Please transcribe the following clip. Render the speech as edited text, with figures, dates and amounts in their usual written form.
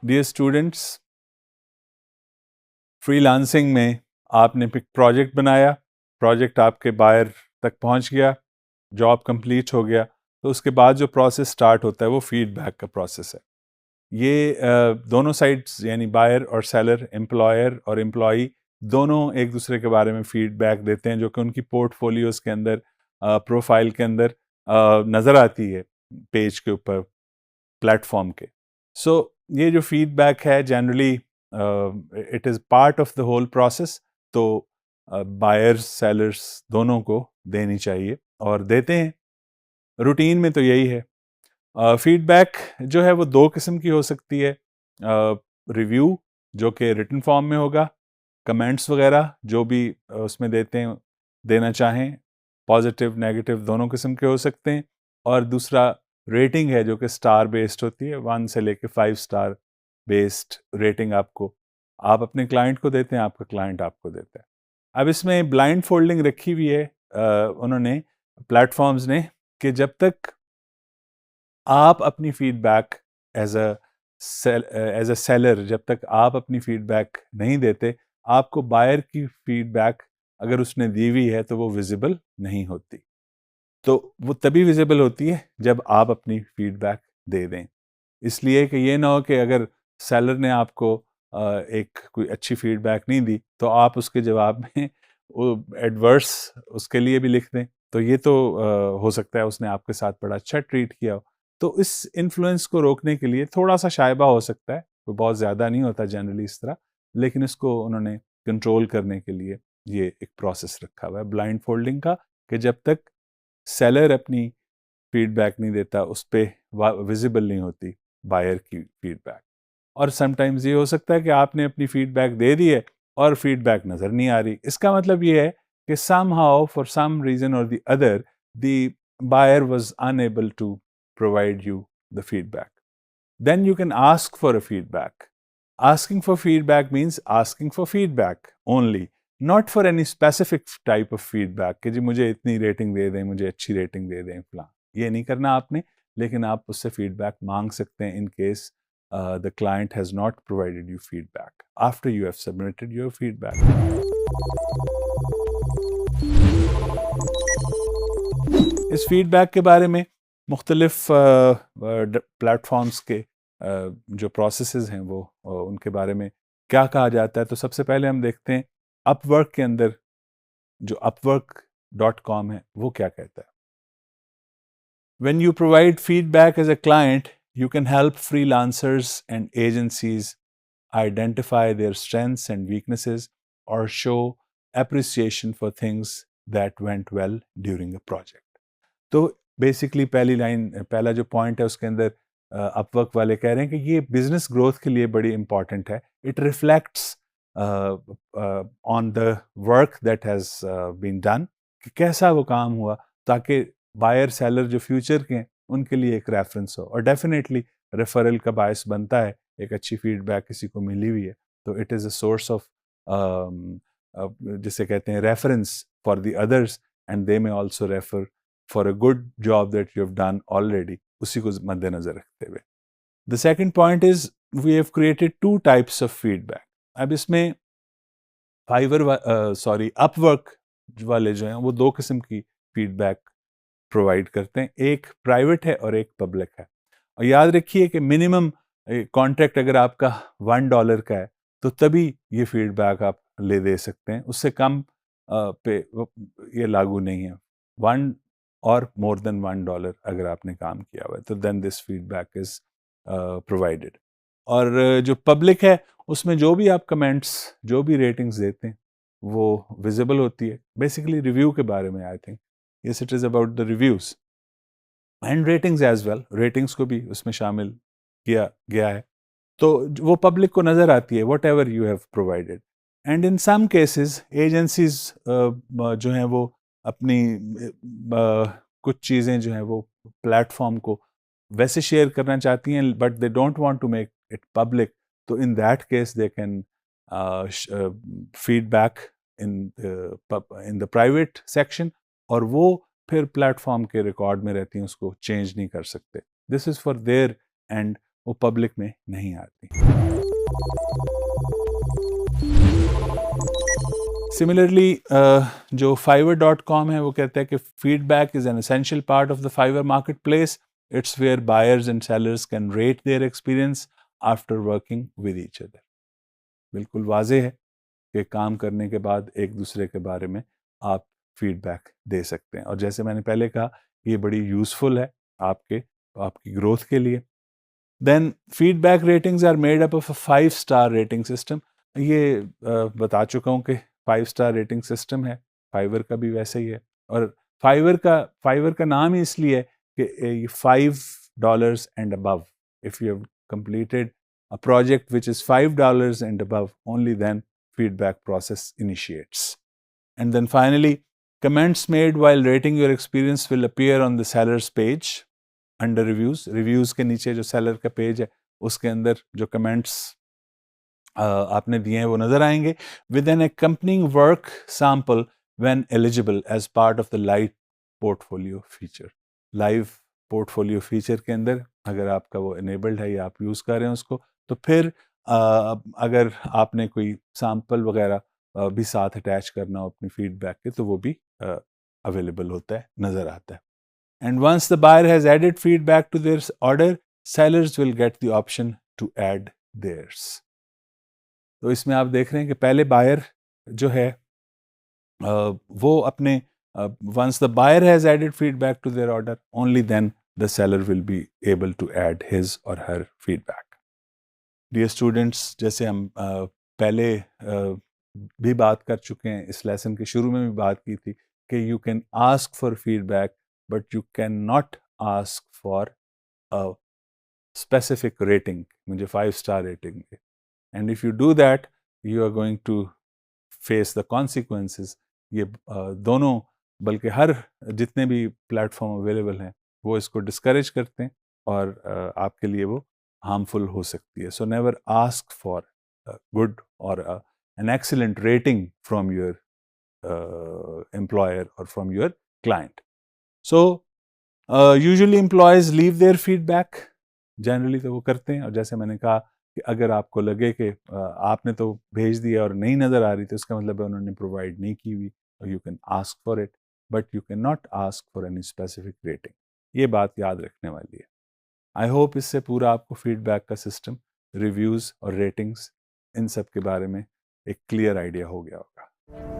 Dear students, freelancing में आपने एक प्रोजेक्ट बनाया, प्रोजेक्ट आपके बायर तक पहुंच गया, जॉब कंप्लीट हो गया, तो उसके बाद जो प्रोसेस स्टार्ट होता है वो फीडबैक का प्रोसेस है। ये दोनों साइड्स यानी बायर और सेलर, एम्प्लॉयर और एम्प्लॉई दोनों एक दूसरे के बारे में फीडबैक देते हैं, जो कि उनकी पोर्टफोलियोज के अंदर, प्रोफाइल के अंदर नज़र आती है पेज के ऊपर, प्लेटफॉर्म के। सो ये जो फीडबैक है generally it is part of the whole process, तो बायर्स सेलर्स दोनों को देनी चाहिए और देते हैं। रूटीन में तो यही है। फीडबैक जो है वो दो किस्म की हो सकती है। रिव्यू जो कि रिटन फॉर्म में होगा, कमेंट्स वगैरह जो भी उसमें देते हैं, देना चाहें, पॉजिटिव नेगेटिव दोनों किस्म के हो सकते हैं। और दूसरा रेटिंग है जो कि स्टार बेस्ड होती है, 1 से लेके 5 स्टार बेस्ड रेटिंग आपको आप अपने क्लाइंट को देते हैं, आपका क्लाइंट आपको देता है। अब इसमें ब्लाइंड फोल्डिंग रखी हुई है उन्होंने, प्लेटफॉर्म्स ने, कि जब तक आप अपनी फीडबैक एज अ सेलर, जब तक आप अपनी फीडबैक नहीं देते, आपको बायर की फीडबैक अगर उसने दी हुई है तो वो विजिबल नहीं होती। तो वो तभी विजिबल होती है जब आप अपनी फीडबैक दे दें। इसलिए कि ये ना हो कि अगर सेलर ने आपको एक कोई अच्छी फीडबैक नहीं दी तो आप उसके जवाब में वो एडवर्स उसके लिए भी लिख दें, तो ये तो हो सकता है उसने आपके साथ बड़ा अच्छा ट्रीट किया हो। तो इस इन्फ्लुएंस को रोकने के लिए थोड़ा सा शायबा हो सकता है, वो बहुत ज़्यादा नहीं होता जनरली इस तरह, लेकिन इसको उन्होंने कंट्रोल करने के लिए ये एक प्रोसेस रखा हुआ है ब्लाइंड फोल्डिंग का, कि जब तक सेलर अपनी फीडबैक नहीं देता, उस पर विजिबल नहीं होती बायर की फीडबैक। और समटाइम्स ये हो सकता है कि आपने अपनी फीडबैक दे दी है और फीडबैक नज़र नहीं आ रही। इसका मतलब ये है कि somehow for some reason or the other the buyer was unable to provide you the feedback. Then you can ask for a feedback. Asking for feedback means asking for feedback only, not for any specific type of feedback कि जी मुझे इतनी rating दे दें, मुझे अच्छी rating दे दें फलां। ये नहीं करना आपने, लेकिन आप उससे फीडबैक मांग सकते हैं in case the client has not provided you feedback after you have submitted your feedback. इस फीडबैक के बारे में मुख्तलिफ प्लेटफॉर्म्स के जो प्रोसेसेस हैं वो उनके बारे में क्या कहा जाता है। तो सबसे पहले हम देखते हैं अपवर्क के अंदर जो upwork.com है वो क्या कहता है। When you provide feedback as a client, you can help freelancers and agencies identify their strengths and weaknesses or show appreciation for things that went well during a project. तो basically पहली line, पहला जो point है उसके अंदर Upwork वाले कह रहे हैं कि ये बिजनेस ग्रोथ के लिए बड़ी इंपॉर्टेंट है। It reflects on the work that has been done, कि कैसा वो काम हुआ, ताकि बायर सेलर जो फ्यूचर के हैं उनके लिए एक रेफरेंस हो। और डेफिनेटली रेफरल का बायस बनता है, एक अच्छी फीडबैक किसी को मिली हुई है तो it is a source of जिसे कहते हैं reference for the others, and they may also refer for a good job that you have done already, उसी को मद्देनजर रखते हुए। The second point is we have created two types of feedback. अब इसमें अपवर्क वाले जो हैं वो दो किस्म की फीडबैक प्रोवाइड करते हैं, एक प्राइवेट है और एक पब्लिक है। और याद रखिए कि मिनिमम कॉन्ट्रैक्ट अगर आपका $1 का है तो तभी ये फीडबैक आप ले दे सकते हैं, उससे कम पे ये लागू नहीं है। 1 और मोर देन $1 अगर आपने काम किया हुआ है तो then this feedback is provided. और जो पब्लिक है उसमें जो भी आप कमेंट्स, जो भी रेटिंग्स देते हैं वो विजिबल होती है। बेसिकली रिव्यू के बारे में I think yes it is about the reviews and ratings as well, ratings को भी उसमें शामिल किया गया है। तो वो पब्लिक को नज़र आती है whatever you have provided. And in some cases agencies जो हैं वो अपनी कुछ चीज़ें जो हैं वो प्लेटफॉर्म को वैसे शेयर करना चाहती हैं but they don't want to make it public, तो in that case they can feedback in the private section, और वो फिर प्लेटफॉर्म के रिकॉर्ड में रहती हैं, उसको चेंज नहीं कर सकते। This is for their and वो पब्लिक में नहीं आती। सिमिलरली जो fiverr.com है वो कहता है कि feedback is an essential part of the Fiverr marketplace. It's where buyers and sellers can rate their experience after working with each other. बिल्कुल वाजे है कि काम करने के बाद एक दूसरे के बारे में आप फीडबैक दे सकते हैं, और जैसे मैंने पहले कहा ये बड़ी यूज़फुल है आपकी ग्रोथ के लिए. Then feedback ratings are made up of a five star rating system. ये बता चुका हूँ कि 5-स्टार रेटिंग सिस्टम है, फाइवर का भी वैसे ही है. और फाइवर का नाम ही इसलिए है कि $5 and above, if you have completed a project which is $5 and above, only then feedback process initiates. And then finally, comments made while rating your experience will appear on the seller's page under reviews. Reviews के नीचे जो seller का page है उसके अंदर जो comments आपने दिए हैं वो नजर आएंगे. With an accompanying work sample when eligible as part of the live portfolio feature. Live portfolio feature के अंदर अगर आपका वो enabled है या आप यूज़ कर रहे हैं उसको, तो फिर अगर आपने कोई सैम्पल वगैरह भी साथ अटैच करना हो अपनी फीडबैक के, तो वो भी अवेलेबल होता है, नज़र आता है. And once the buyer has added feedback to their order, sellers will get the option to add theirs. तो इसमें आप देख रहे हैं कि पहले बायर जो है वो अपने once the buyer has added feedback to their order, only then the seller will be able to add his or her feedback. Dear students, जैसे हम पहले भी बात कर चुके हैं, इस लेसन के शुरू में भी बात की थी कि you can ask for feedback but you can not ask for a specific rating, मुझे 5-स्टार रेटिंग दे. And if you do that you are going to face the consequences. ये दोनों, बल्कि हर जितने भी प्लेटफॉर्म अवेलेबल हैं वो इसको डिस्करेज करते हैं और आपके लिए वो हार्मफुल हो सकती है. So never ask for good और an excellent rating from your employer or from your client. So usually employees leave their feedback. Generally तो वो करते हैं, और जैसे मैंने कहा कि अगर आपको लगे कि आपने तो भेज दिया और नहीं नज़र आ रही, तो इसका मतलब है उन्होंने प्रोवाइड नहीं की हुई. You can ask for it but you can not ask for any specific rating. ये बात याद रखने वाली है. आई होप इससे पूरा आपको फीडबैक का सिस्टम, रिव्यूज़ और रेटिंग्स, इन सब के बारे में एक क्लियर आइडिया हो गया होगा.